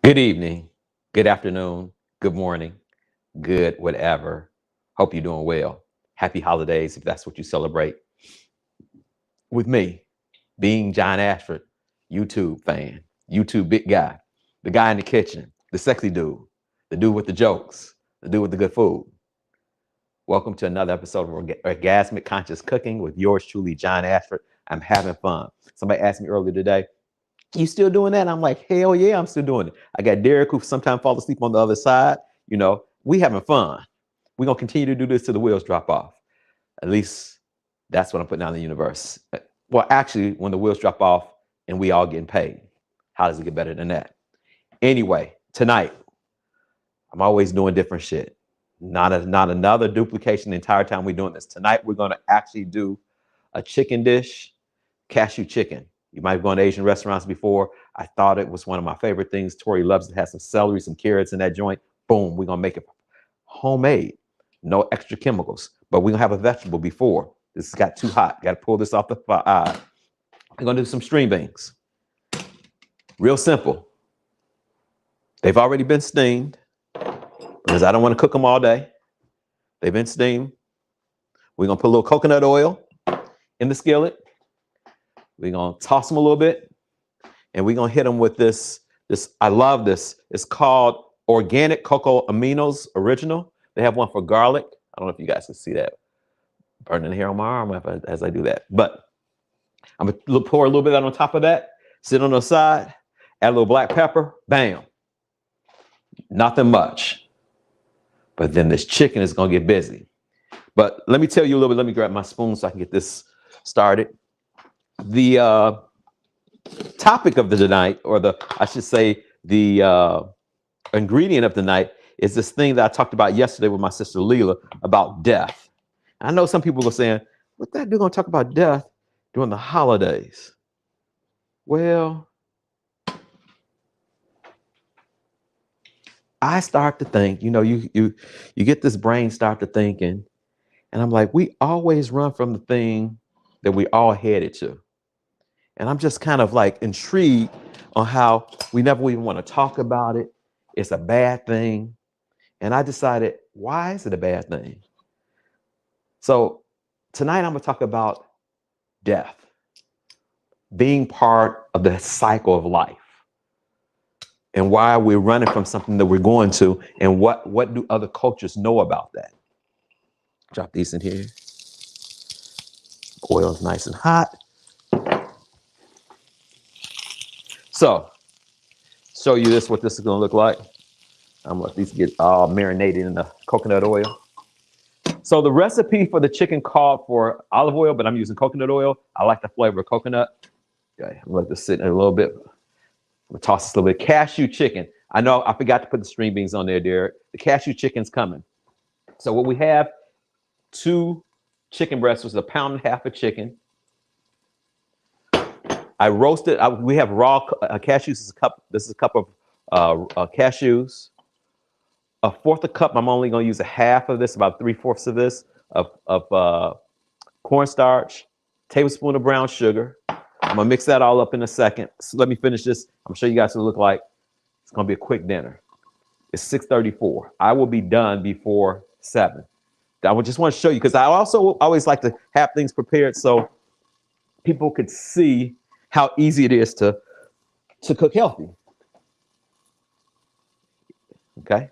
Good evening, good afternoon, good morning, good whatever. Hope you're doing well. Happy holidays if that's what you celebrate. With me, being John Ashford, YouTube fan, YouTube big guy, the guy in the kitchen, the sexy dude, the dude with the jokes, the dude with the good food. Welcome to another episode of Orgasmic Conscious Cooking with yours truly, John Ashford. I'm having fun. Somebody asked me earlier today, you still doing that? I'm like, hell yeah, I'm still doing it. I got Derek who sometimes falls asleep on the other side. We having fun. We're gonna continue to do this till the wheels drop off. At least that's what I'm putting out in the universe. Well, actually, when the wheels drop off and we all getting paid. How does it get better than that? Anyway, tonight, I'm always doing different shit. Not another duplication the entire time we're doing this. Tonight, we're gonna actually do a chicken dish, cashew chicken. You might have gone to Asian restaurants before. I thought it was one of my favorite things. Tori loves it. Has some celery, some carrots in that joint. Boom, we're gonna make it homemade. No extra chemicals. But we're gonna have a vegetable before. This got too hot. Got to pull this off the fire. We're gonna do some string beans. Real simple. They've already been steamed because I don't want to cook them all day. They've been steamed. We're gonna put a little coconut oil in the skillet. We're gonna toss them a little bit, and we're gonna hit them with this. I love this. It's called Organic Cocoa Aminos Original. They have one for garlic. I don't know if you guys can see that burning hair on my arm as I do that. But I'm gonna pour a little bit out on top of that. Sit on the side. Add a little black pepper. Bam. Nothing much. But then this chicken is gonna get busy. But let me tell you a little bit. Let me grab my spoon so I can get this started. The topic of the night, or I should say the ingredient of the night, is this thing that I talked about yesterday with my sister Leela about death. I know some people are saying, what the heck are you going to talk about death during the holidays? Well, I start to think, you get this brain start to thinking, and I'm like, we always run from the thing that we all headed to. And I'm just kind of like intrigued on how we never even want to talk about it. It's a bad thing. And I decided, why is it a bad thing? So tonight I'm going to talk about death, being part of the cycle of life, and why we're running from something that we're going to, and what do other cultures know about that? Drop these in here. Oil is nice and hot. So, show you what this is going to look like. I'm gonna let these get all marinated in the coconut oil. So the recipe for the chicken called for olive oil, but I'm using coconut oil. I like the flavor of coconut. Okay, I'm gonna let this sit in a little bit. I'm gonna toss this a little bit. Cashew chicken. I know I forgot to put the string beans on there, Derek. The cashew chicken's coming. So what we have, 2 chicken breasts, was 1.5 pounds of chicken. I roasted. We have raw cashews. This is a cup of cashews. 1/4 cup. I'm only going to use a half of this, about 3/4 of this of cornstarch, tablespoon of brown sugar. I'm gonna mix that all up in a second. So let me finish this. I'm sure you guys will look like it's gonna be a quick dinner. It's 6:34. I will be done before 7. I just want to show you, because I also always like to have things prepared so people could see how easy it is to cook healthy. Okay.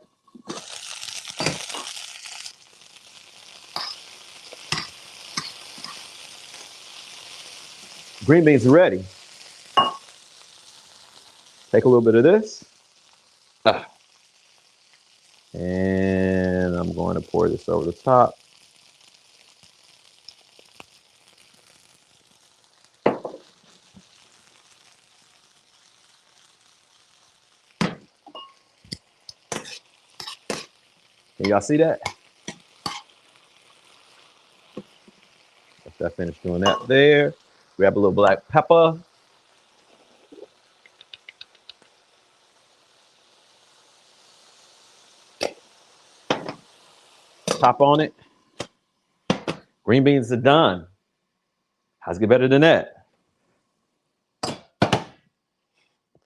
Green beans are ready. Take a little bit of this. And I'm going to pour this over the top. Can y'all see that? After I finish doing that there, grab a little black pepper. Top on it. Green beans are done. How's it get better than that?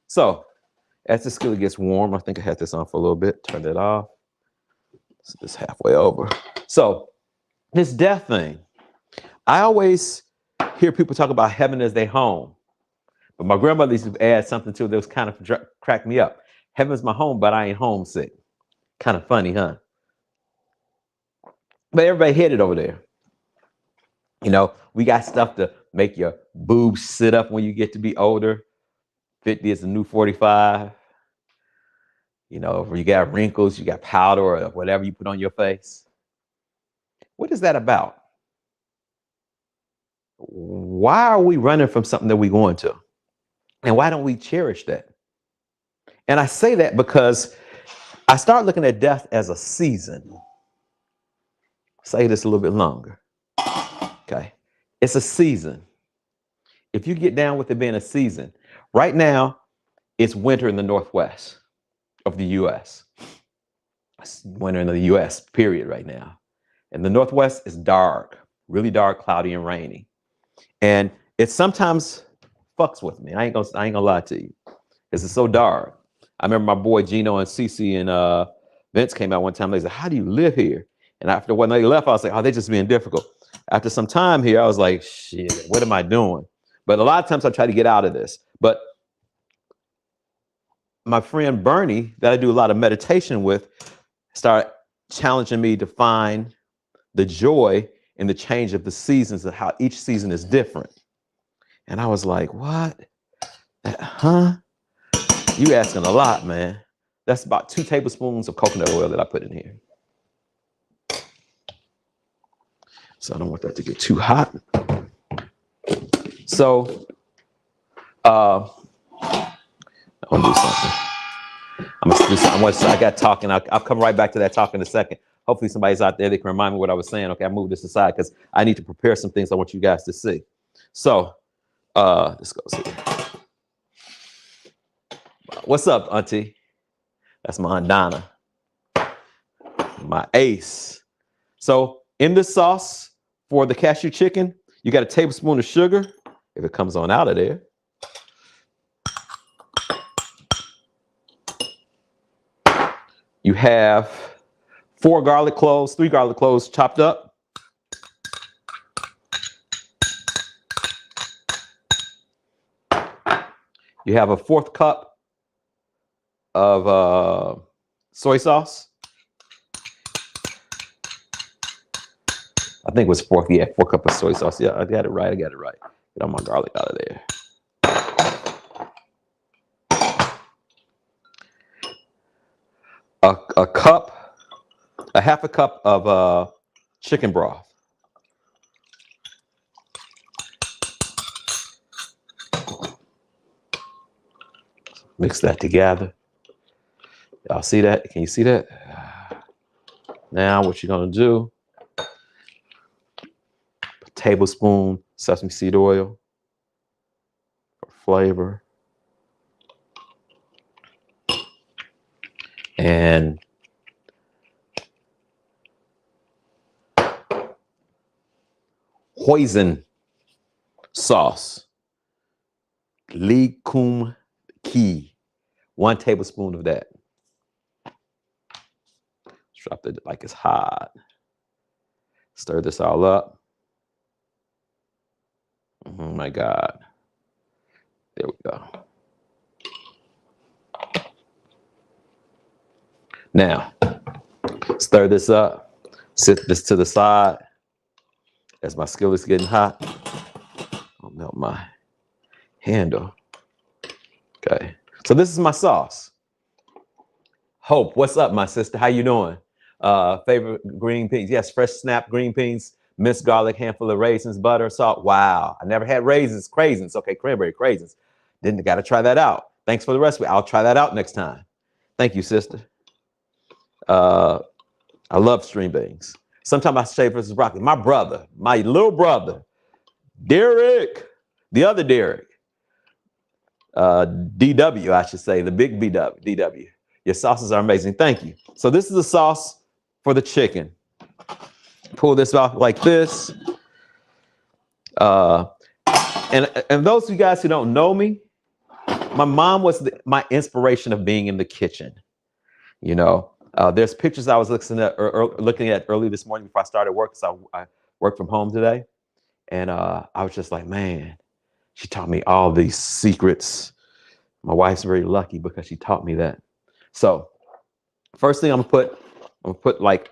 So As the skillet gets warm, I think I had this on for a little bit. Turn it off. So it's halfway over. So this death thing, I always hear people talk about heaven as their home. But my grandmother used to add something to it that was kind of cracked me up. Heaven's my home, but I ain't homesick. Kind of funny, huh? But everybody headed over there. You know, we got stuff to make your boobs sit up when you get to be older. 50 is the new 45. You know, if you got wrinkles, you got powder or whatever you put on your face. What is that about? Why are we running from something that we're going to? And why don't we cherish that? And I say that because I start looking at death as a season. Say this a little bit longer. Okay. It's a season. If you get down with it being a season, right now, it's winter in the Northwest of the U.S. It's winter in the U.S., period, right now. And the Northwest is dark, really dark, cloudy, and rainy. And it sometimes fucks with me. I ain't gonna lie to you, because it's so dark. I remember my boy Gino and Cece and Vince came out one time. They said, "How do you live here?" And after when they left, I was like, "Oh, they're just being difficult." After some time here, I was like, "Shit, what am I doing?" But a lot of times I try to get out of this. But my friend Bernie, that I do a lot of meditation with, started challenging me to find the joy in the change of the seasons and how each season is different. And I was like, what? Huh? You asking a lot, man. That's about 2 tablespoons of coconut oil that I put in here. So I don't want that to get too hot. So I'm gonna do something. I'm gonna do something. I got talking. I'll come right back to that talk in a second. Hopefully somebody's out there that can remind me what I was saying. Okay, I moved this aside because I need to prepare some things I want you guys to see. So this goes here. What's up, Auntie? That's my Aunt Donna, my ace. So in the sauce for the cashew chicken, you got a tablespoon of sugar, if it comes on out of there. You have 3 garlic cloves chopped up. You have a 1/4 cup of soy sauce. I think it was 4 cup of soy sauce. Yeah, I got it right. Get all my garlic out of there. A half a cup of chicken broth. Mix that together. Y'all see that? Can you see that? Now what you're gonna do, a tablespoon sesame seed oil for flavor. And hoisin sauce, Lee Kum Key, 1 tablespoon of that. Drop it like it's hot. Stir this all up. Oh my God. There we go. Now, stir this up. Sit this to the side. As my skillet's getting hot, I'll melt my handle. Okay. So this is my sauce. Hope, what's up, my sister? How you doing? Favorite green peas? Yes, fresh snap green peas, minced garlic, handful of raisins, butter, salt. Wow, I never had craisins. Okay, cranberry craisins. Got to try that out. Thanks for the recipe. I'll try that out next time. Thank you, sister. I love string beans. Sometimes I say versus broccoli. My brother, my little brother, Derek, the other Derek, DW, I should say, the big DW. Your sauces are amazing. Thank you. So this is the sauce for the chicken. Pull this off like this. And those of you guys who don't know me, my mom was my inspiration of being in the kitchen. You know, there's pictures I was looking at early this morning before I started work. So I work from home today. And I was just like, man, she taught me all these secrets. My wife's very lucky because she taught me that. So first thing I'm gonna put like,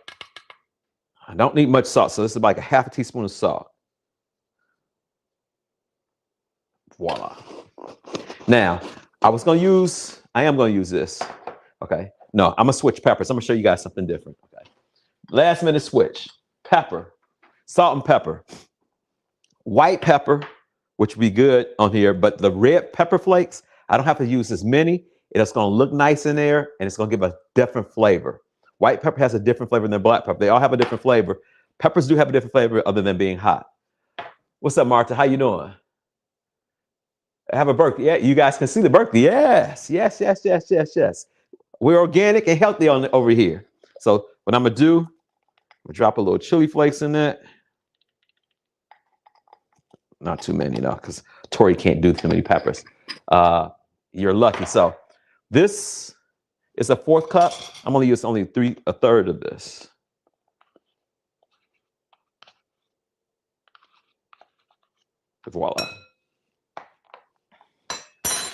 I don't need much salt. So this is like a half a teaspoon of salt. Voila. Now, I am gonna use this. Okay. No, I'm gonna switch peppers. I'm gonna show you guys something different. Okay. Last minute switch. Pepper, salt and pepper. White pepper, which would be good on here, but the red pepper flakes, I don't have to use as many. It's gonna look nice in there and it's gonna give a different flavor. White pepper has a different flavor than black pepper. They all have a different flavor. Peppers do have a different flavor other than being hot. What's up, Martha? How you doing? I have a birthday. Yeah, you guys can see the birthday. Yes, yes, yes, yes, yes, yes. We're organic and healthy over here. So what I'm gonna do, I'm gonna drop a little chili flakes in that. Not too many, though, because Tori can't do too many peppers. You're lucky. So this is a 1/4 cup. I'm gonna use only a third of this. Voila.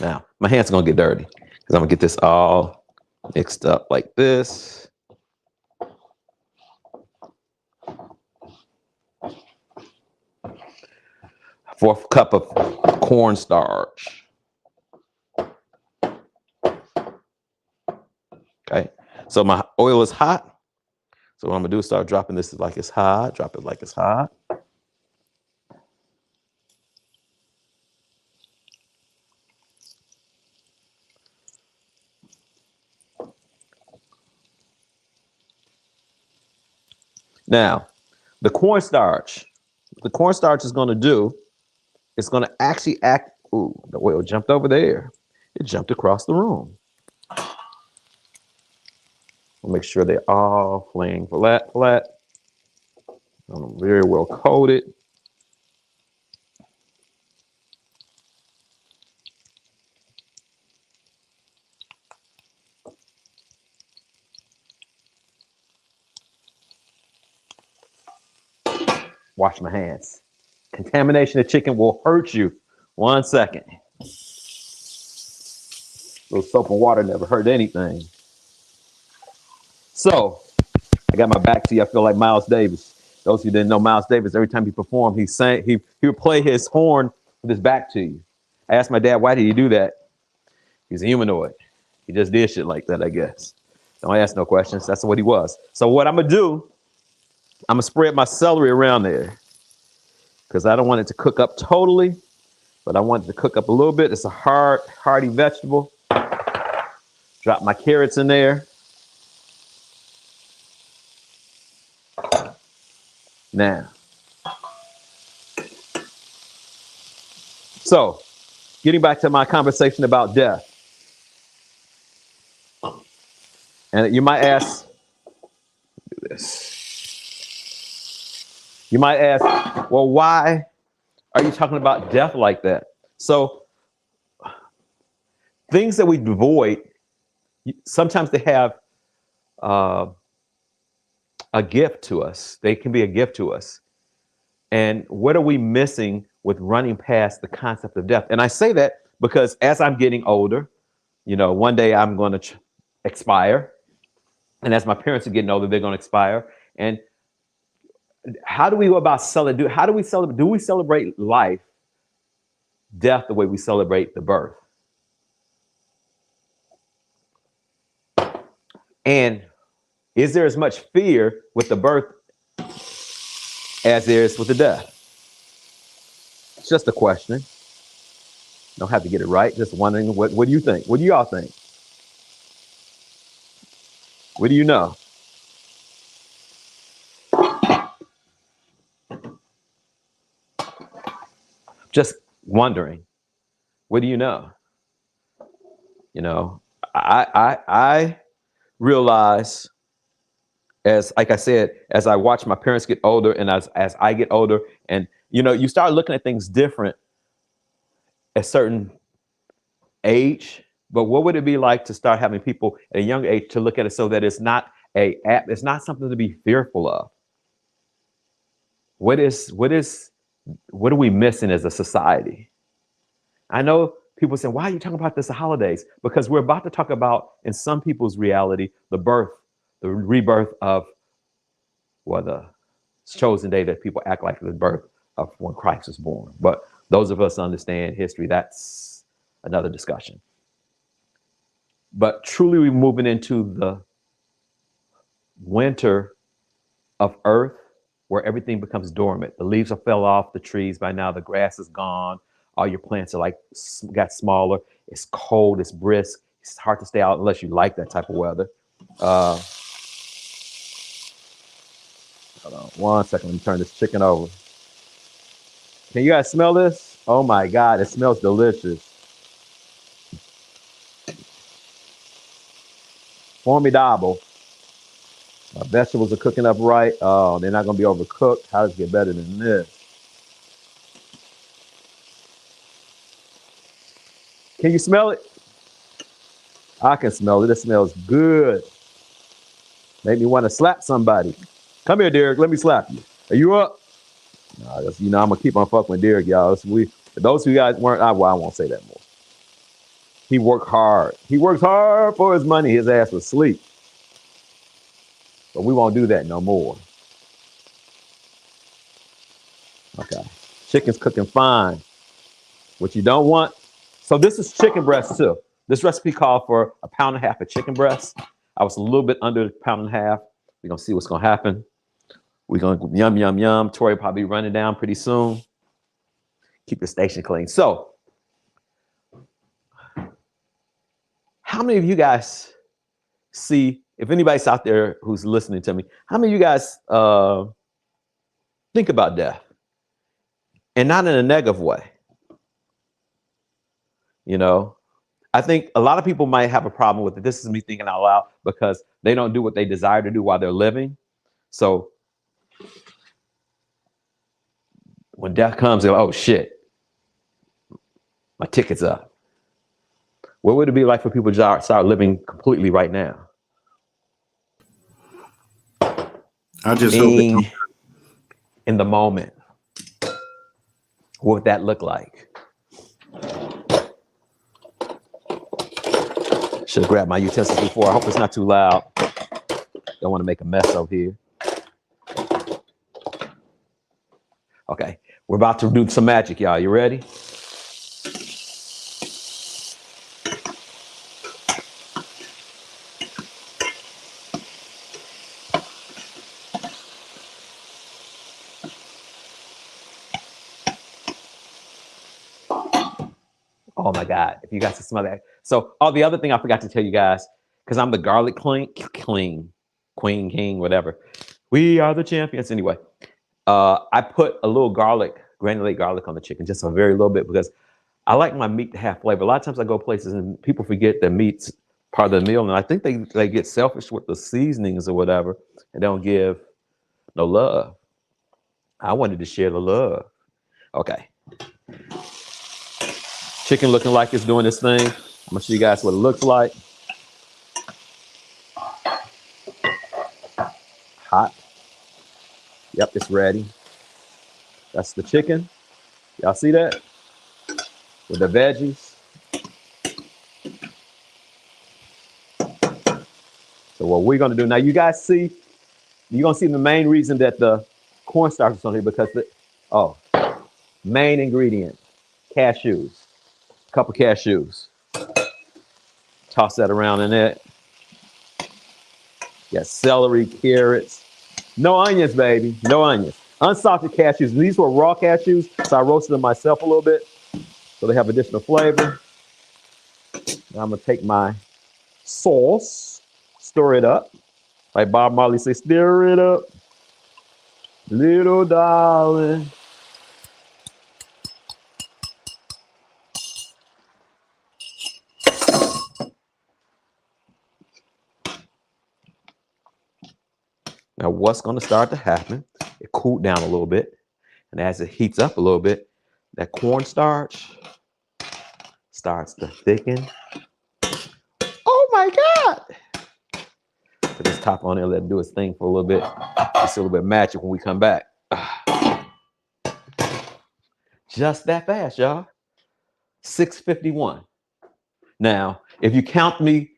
Now, my hands are gonna get dirty because I'm gonna get this all mixed up like this. Fourth cup of cornstarch. Okay, so my oil is hot. So what I'm gonna do is start dropping this like it's hot. Drop it like it's hot. Now, the cornstarch is going to do, it's going to actually act, ooh, the oil jumped over there. It jumped across the room. We'll make sure they're all laying flat. Very well coated. Wash my hands. Contamination of chicken will hurt you. 1 second. A little soap and water never hurt anything. So, I got my back to you. I feel like Miles Davis. Those who didn't know Miles Davis, every time he performed, he would play his horn with his back to you. I asked my dad, why did he do that? He's a humanoid. He just did shit like that, I guess. Don't ask no questions. That's what he was. So what I'm going to do, I'm going to spread my celery around there because I don't want it to cook up totally, but I want it to cook up a little bit. It's a hearty vegetable. Drop my carrots in there. Now, so getting back to my conversation about death. And you might ask, do this. You might ask, well, why are you talking about death like that? So things that we avoid, sometimes they have a gift to us. They can be a gift to us. And what are we missing with running past the concept of death? And I say that because as I'm getting older, you know, one day I'm going to expire. And as my parents are getting older, they're going to expire. And how do we go about celebrating? How do we celebrate? Do we celebrate life, death, the way we celebrate the birth? And is there as much fear with the birth as there is with the death? It's just a question. Don't have to get it right. Just wondering, what do you think? What do y'all think? What do you know? Just wondering. What do you know? You know, I realize, as like I said, as I watch my parents get older and as I get older, and you know, you start looking at things different at certain age, but what would it be like to start having people at a young age to look at it so that it's not something to be fearful of? What are we missing as a society? I know people say, why are you talking about this at holidays? Because we're about to talk about, in some people's reality, the rebirth of, well, the chosen day that people act like the birth of when Christ was born. But those of us who understand history, that's another discussion. But truly, we're moving into the winter of earth where everything becomes dormant. The leaves have fell off the trees by now. The grass is gone. All your plants are like got smaller. It's cold. It's brisk. It's hard to stay out unless you like that type of weather. Hold on 1 second. Let me turn this chicken over. Can you guys smell this? Oh my God, it smells delicious. Formidable. My vegetables are cooking up right. Oh, they're not going to be overcooked. How does it get better than this? Can you smell it? I can smell it. It smells good. Made me want to slap somebody. Come here, Derek. Let me slap you. Are you up? Nah, I'm going to keep on fucking with Derek, y'all. Those who guys weren't, I won't say that more. He worked hard. He works hard for his money. His ass was asleep. But we won't do that no more. Okay. Chicken's cooking fine. What you don't want. So this is chicken breast too. This recipe called for 1.5 pounds of chicken breast. I was a little bit under 1.5 pounds. We're going to see what's going to happen. We're going to yum, yum, yum. Tori will probably be running down pretty soon. Keep the station clean. So how many of you guys see, if anybody's out there who's listening to me, how many of you guys think about death? And not in a negative way. You know, I think a lot of people might have a problem with it. This is me thinking out loud because they don't do what they desire to do while they're living. So when death comes, they're like, oh shit, my ticket's up. What would it be like for people to start living completely right now? I just hope it in the moment. What would that look like? Should have grabbed my utensils before. I hope it's not too loud. Don't want to make a mess over here. Okay, we're about to do some magic, y'all. You ready? Oh my God, if you guys can smell that. So, the other thing I forgot to tell you guys, because I'm the garlic queen, king, whatever. We are the champions. Anyway, I put a little granulated garlic on the chicken, just a very little bit, because I like my meat to have flavor. A lot of times I go places and people forget that meat's part of the meal, and I think they get selfish with the seasonings or whatever, and don't give no love. I wanted to share the love. Okay. Chicken looking like it's doing this thing. I'm gonna show you guys what it looks like. Hot. Yep, it's ready. That's the chicken. Y'all see that? With the veggies. So what we're gonna do now, you guys see, you're gonna see the main reason that the cornstarch is on here, because main ingredient, cashews. A couple cashews. Toss that around in it. Got celery, carrots. No onions, baby. No onions. Unsalted cashews. These were raw cashews, so I roasted them myself a little bit so they have additional flavor. Now I'm going to take my sauce, stir it up. Like Bob Marley says, stir it up, little darling. Now, what's going to start to happen? It cooled down a little bit. And as it heats up a little bit, that cornstarch starts to thicken. Oh my God. Put this top on there, let it do its thing for a little bit. It's a little bit magic when we come back. Just that fast, y'all. 6:51. Now, if you count me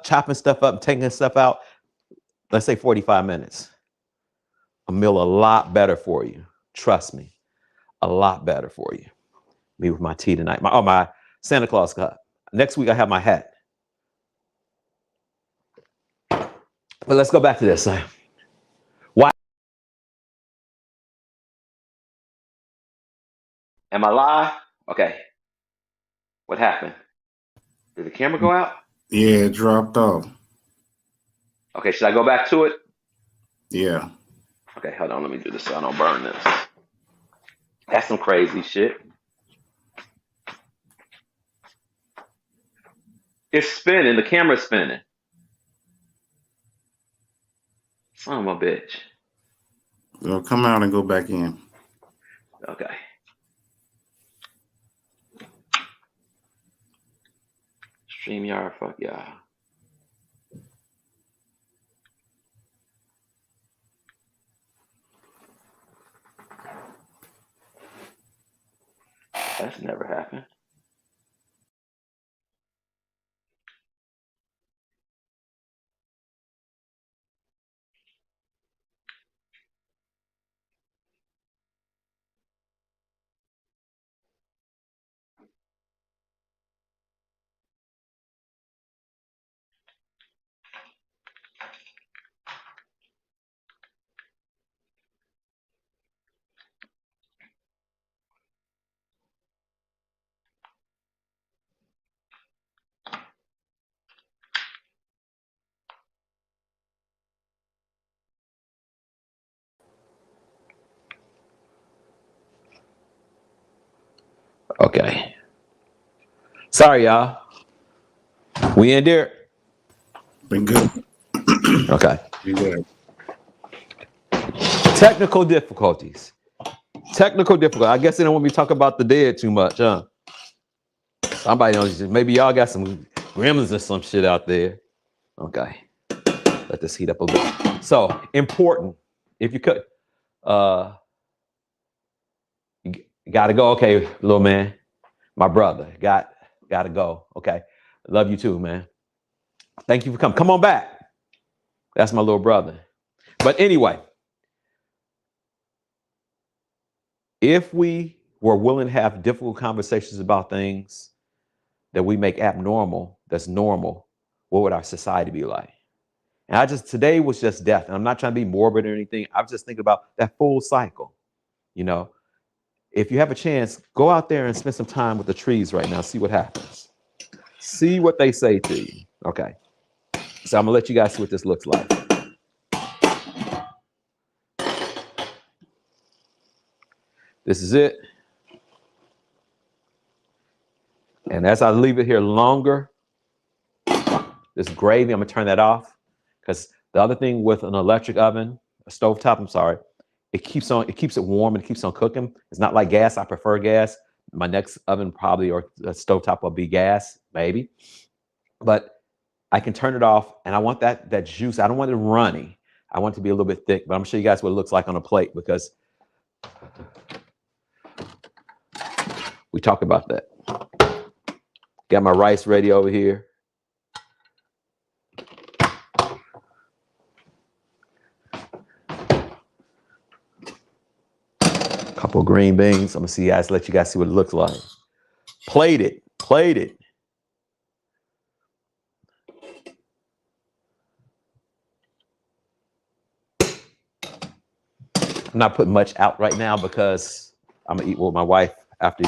chopping stuff up, taking stuff out, let's say 45 minutes. A meal a lot better for you. Trust me, a lot better for you. Me with my tea tonight. My Santa Claus cup. Next week I have my hat. But let's go back to this. Why? Am I live? Okay. What happened? Did the camera go out? Yeah, it dropped off. Okay, should I go back to it? Yeah. Okay, hold on. Let me do this so I don't burn this. That's some crazy shit. It's spinning. The camera's spinning. Son of a bitch. So come out and go back in. Okay. StreamYard, fuck y'all. That's never happened. Okay. Sorry, y'all. We in there? Been good. Okay. Been good. Technical difficulties. I guess they don't want me to talk about the dead too much, huh? Somebody knows. Maybe y'all got some gremlins or some shit out there. Okay. Let this heat up a bit. So important. If you could, you gotta go. Okay, little man, my brother, gotta go. Okay, love you too, man. Thank you for coming. Come on back. That's my little brother. But anyway, if we were willing to have difficult conversations about things that we make abnormal, that's normal, what would our society be like? And today was just death. And I'm not trying to be morbid or anything. I was just thinking about that full cycle. You know, if you have a chance, go out there and spend some time with the trees right now. See what happens. See what they say to you. Okay. So I'm gonna let you guys see what this looks like. This is it. And as I leave it here longer, this gravy, I'm gonna turn that off. Because the other thing with an electric oven, a stovetop, I'm sorry, it keeps it warm and it keeps on cooking. It's not like gas. I prefer gas. My next oven probably or a stovetop will be gas, maybe. But I can turn it off, and I want that juice. I don't want it runny. I want it to be a little bit thick, but I'm gonna show you guys what it looks like on a plate because we talk about that. Got my rice ready over here. Couple of green beans. I'm gonna let you guys see what it looks like. Plated. I'm not putting much out right now because I'm gonna eat with my wife after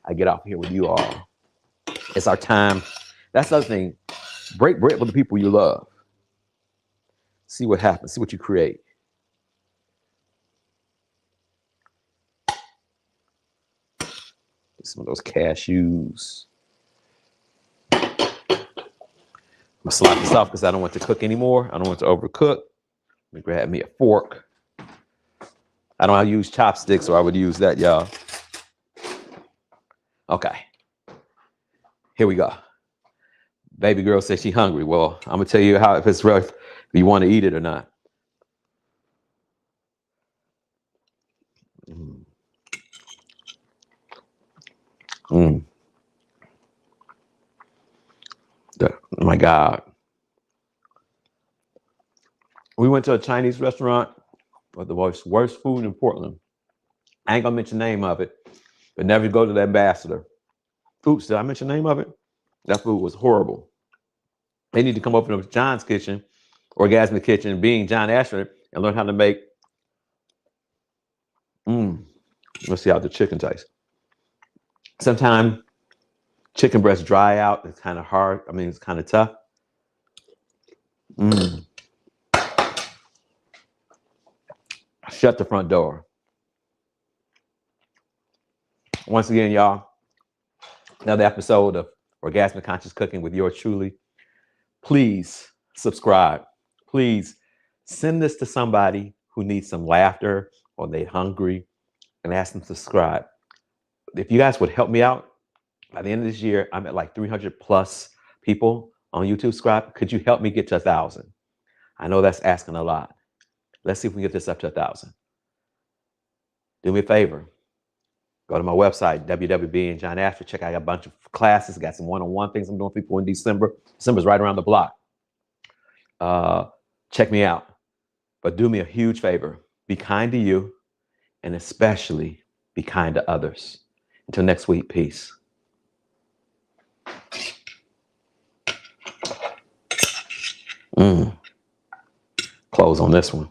I get off here with you all. It's our time. That's the other thing. Break bread with the people you love. See what happens. See what you create. Some of those cashews. I'm gonna slap this off because I don't want to cook anymore. I don't want to overcook. Let me grab me a fork. I don't use chopsticks, so I would use that, y'all. Okay. Here we go. Baby girl says she hungry. Well, I'm gonna tell you how if it's rough, if you want to eat it or not. Mm. Mm. Oh my God. We went to a Chinese restaurant with the worst food in Portland. I ain't gonna mention the name of it, but never go to the ambassador. Oops, did I mention the name of it? That food was horrible. They need to come open up John's Kitchen, Orgasmic Kitchen, being John Asher, and learn how to make. Let's see how the chicken tastes. Sometimes chicken breasts dry out. It's kind of hard. I mean, it's kind of tough. Mm. Shut the front door. Once again, y'all, another episode of Orgasmic Conscious Cooking with yours truly. Please subscribe. Please send this to somebody who needs some laughter or they're hungry and ask them to subscribe. If you guys would help me out, by the end of this year, I'm at like 300 plus people on YouTube subscribe. Could you help me get to 1,000? I know that's asking a lot. Let's see if we can get this up to 1,000. Do me a favor. Go to my website, www.being John Asher. Check out a bunch of classes. Got some one-on-one things I'm doing for people in December. December's right around the block. Check me out. But do me a huge favor. Be kind to you, and especially be kind to others. Until next week, peace. Close on this one.